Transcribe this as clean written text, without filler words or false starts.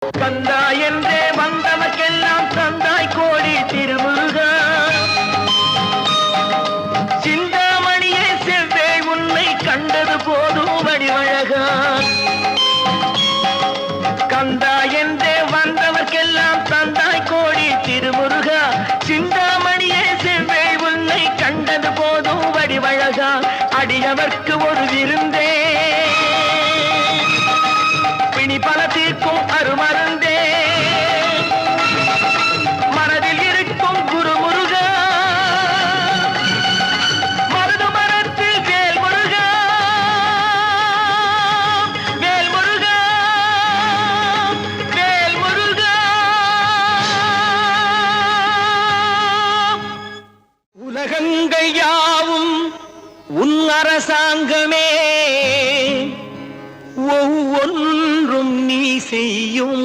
கந்தா என்றே வந்தவர்க்கெல்லாம் தந்தாய் கோடி திருமுருகா. சிந்தாமணியே செவ்வே உன்னை கண்டது போதும் வடிவழகா. கந்தா என்றே வந்தவர்க்கெல்லாம் தந்தாய் கோடி திருமுருகா. சிந்தாமணியே செவ்வே உன்னை கண்டது போதும் வடிவழகா. அடியவர்க்கு ஒரு விருந்தே பிணி பல தீர்க்கும் அருமருந்தே மனதில் இருக்கும் குருமுருகா. மருது மரத்தில் வேல் முருகா, வேல் முருகா, வேல் முருகா. உலகங்கள் யாவும் உன் அரசாங்கமே, ஒவ்வொன்றும் நீ செய்யும்